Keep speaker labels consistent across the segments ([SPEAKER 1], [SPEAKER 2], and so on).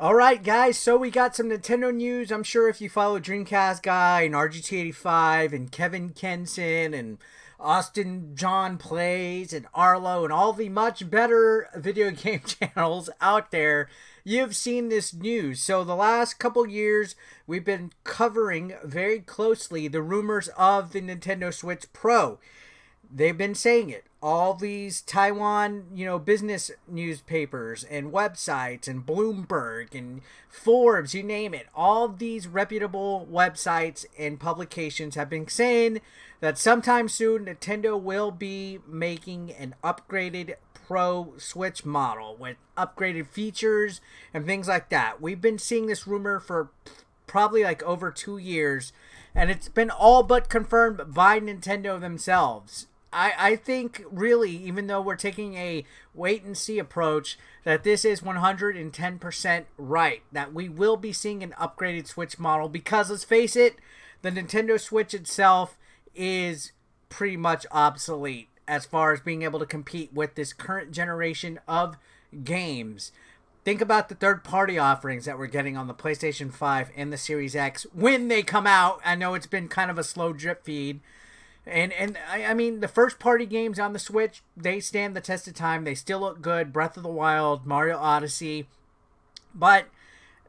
[SPEAKER 1] All right, guys. So we got some Nintendo news. I'm sure if you follow Dreamcast Guy and RGT85 and Kevin Kenson and Austin John Plays and Arlo and all the much better video game channels out there, you've seen this news. So the last couple years, we've been covering very closely the rumors of the Nintendo Switch Pro. They've been saying it. All these Taiwan, business newspapers and websites and Bloomberg and Forbes, you name it. All these reputable websites and publications have been saying that sometime soon Nintendo will be making an upgraded Pro Switch model with upgraded features and things like that. We've been seeing this rumor for probably like over 2 years, and it's been all but confirmed by Nintendo themselves. I think really, even though we're taking a wait and see approach, that this is 110% right. That we will be seeing an upgraded Switch model because, let's face it, the Nintendo Switch itself is pretty much obsolete as far as being able to compete with this current generation of games. Think about the third-party offerings that we're getting on the PlayStation 5 and the Series X when they come out. I know it's been kind of a slow drip feed. And I mean, the first-party games on the Switch, they stand the test of time. They still look good. Breath of the Wild, Mario Odyssey. But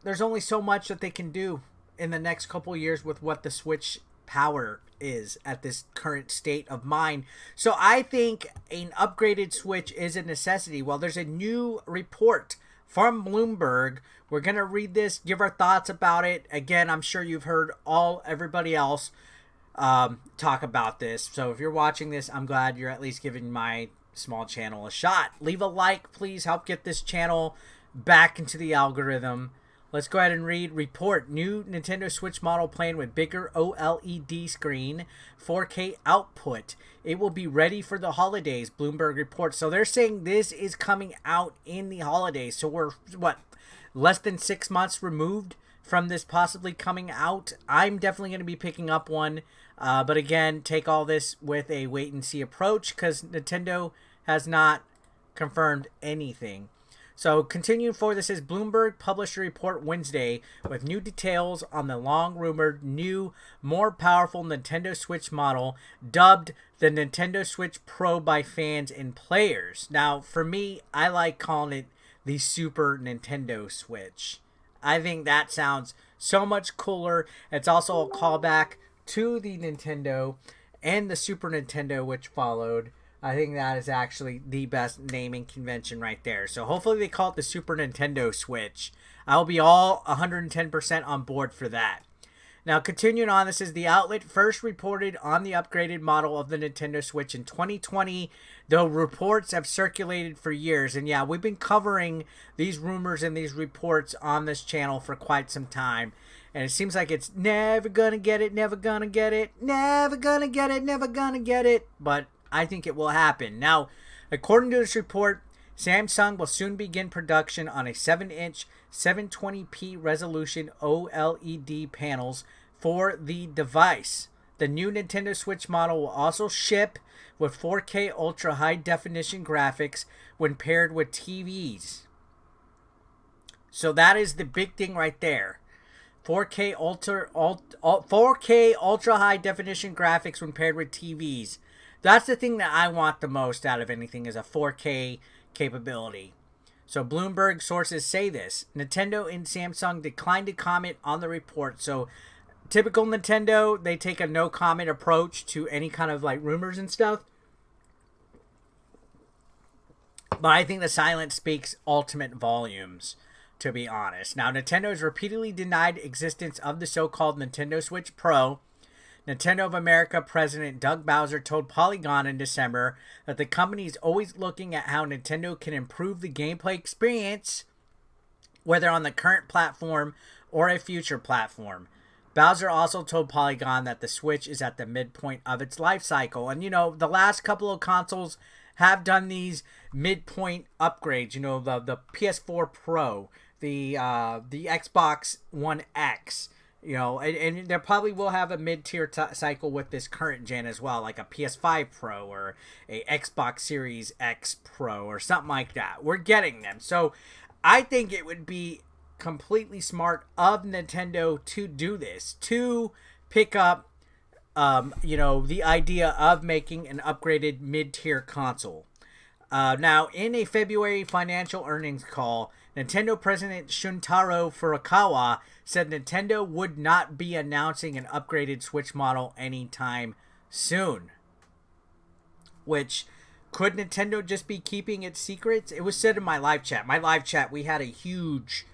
[SPEAKER 1] there's only so much that they can do in the next couple years with what the Switch power is at this current state of mind. So I think an upgraded Switch is a necessity. Well, there's a new report from Bloomberg. We're going to read this, give our thoughts about it. Again, I'm sure you've heard everybody else talk about this. So if you're watching this, I'm glad you're at least giving my small channel a shot. Leave a like, please. Help get this channel back into the algorithm. Let's go ahead and read. Report. New Nintendo Switch model planned with bigger OLED screen, 4K output. It will be ready for the holidays, Bloomberg reports. So they're saying this is coming out in the holidays. So we're, less than 6 months removed from this possibly coming out. I'm definitely going to be picking up one. But again, take all this with a wait-and-see approach because Nintendo has not confirmed anything. So continuing forward, this is Bloomberg published a report Wednesday with new details on the long-rumored new, more powerful Nintendo Switch model dubbed the Nintendo Switch Pro by fans and players. Now, for me, I like calling it the Super Nintendo Switch. I think that sounds so much cooler. It's also a callback to the Nintendo and the Super Nintendo, which followed. I think that is actually the best naming convention right there. So hopefully they call it the Super Nintendo Switch. I'll be all 110% on board for that. Now, continuing on, this is the outlet first reported on the upgraded model of the Nintendo Switch in 2020, though reports have circulated for years. And yeah, we've been covering these rumors and these reports on this channel for quite some time. And it seems like it's never gonna get it, never gonna get it, never gonna get it, never gonna get it. But I think it will happen. Now, according to this report, Samsung will soon begin production on a 7-inch 720p resolution OLED panels for the device. The new Nintendo Switch model will also ship with 4K ultra high definition graphics when paired with TVs. So that is the big thing right there. 4K ultra high definition graphics when paired with TVs. That's the thing that I want the most out of anything, is a 4K capability. So Bloomberg sources say this. Nintendo and Samsung declined to comment on the report. So typical Nintendo, they take a no comment approach to any kind of like rumors and stuff. But I think the silence speaks ultimate volumes, to be honest. Now, Nintendo has repeatedly denied existence of the so-called Nintendo Switch Pro. Nintendo of America President Doug Bowser told Polygon in December that the company is always looking at how Nintendo can improve the gameplay experience, whether on the current platform or a future platform. Bowser also told Polygon that the Switch is at the midpoint of its life cycle. And, the last couple of consoles have done these midpoint upgrades. The PS4 Pro, the Xbox One X. And there probably will have a mid-tier cycle with this current gen as well, like a PS5 Pro or a Xbox Series X Pro or something like that. We're getting them. So I think it would be completely smart of Nintendo to do this, to pick up, the idea of making an upgraded mid-tier console. Now, in a February financial earnings call, Nintendo President Shuntaro Furukawa said Nintendo would not be announcing an upgraded Switch model anytime soon. Which, could Nintendo just be keeping its secrets? It was said in my live chat. My live chat, we had a huge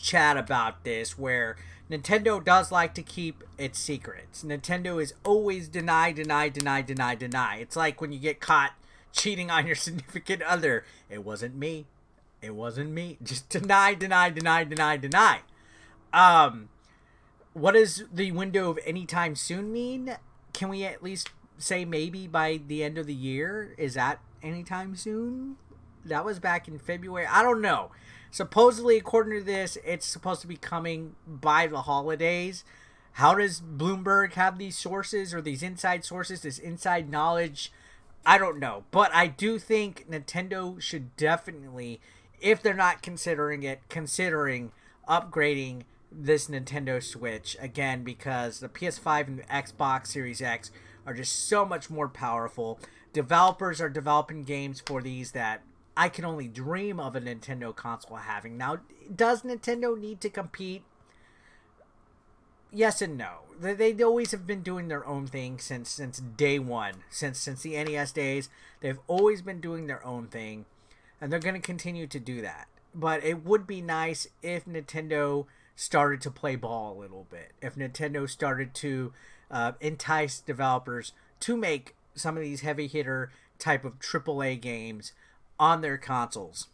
[SPEAKER 1] chat about this where Nintendo does like to keep its secrets. Nintendo is always deny. It's like when you get caught cheating on your significant other. It wasn't me. Just deny. What does the window of anytime soon mean? Can we at least say maybe by the end of the year? Is that anytime soon? That was back in February. I don't know. Supposedly, according to this, it's supposed to be coming by the holidays. How does Bloomberg have these sources or these inside sources, this inside knowledge? I don't know. But I do think Nintendo should definitely, if they're not considering upgrading this Nintendo Switch, again, because the PS5 and the Xbox Series X are just so much more powerful. Developers are developing games for these that I can only dream of a Nintendo console having. Now, does Nintendo need to compete? Yes and no. They always have been doing their own thing since day one. Since the NES days, they've always been doing their own thing. And they're going to continue to do that. But it would be nice if Nintendo started to play ball a little bit. If Nintendo started to entice developers to make some of these heavy hitter type of AAA games on their consoles.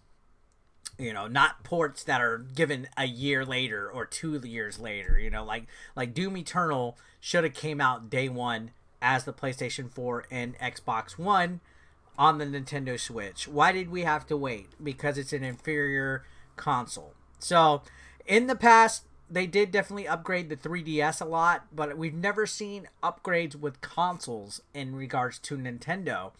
[SPEAKER 1] Not ports that are given a year later or 2 years later. Like Doom Eternal should have came out day one as the PlayStation 4 and Xbox One on the Nintendo Switch. Why did we have to wait? Because it's an inferior console. So, in the past, they did definitely upgrade the 3DS a lot, but we've never seen upgrades with consoles in regards to Nintendo.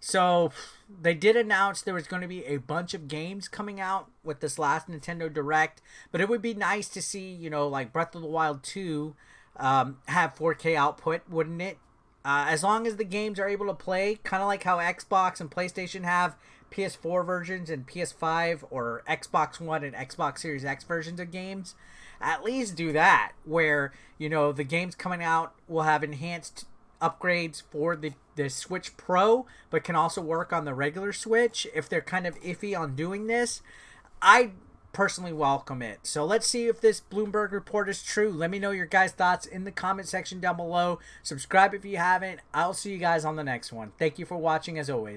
[SPEAKER 1] So, they did announce there was going to be a bunch of games coming out with this last Nintendo Direct, but it would be nice to see, like Breath of the Wild 2 have 4K output, wouldn't it? As long as the games are able to play, kind of like how Xbox and PlayStation have PS4 versions and PS5 or Xbox One and Xbox Series X versions of games, at least do that, where, the games coming out will have enhanced upgrades for the Switch Pro, but can also work on the regular Switch. If they're kind of iffy on doing this, I personally welcome it. So let's see if this Bloomberg report is true. Let me know your guys' thoughts in the comment section down below. Subscribe if you haven't. I'll see you guys on the next one. Thank you for watching as always.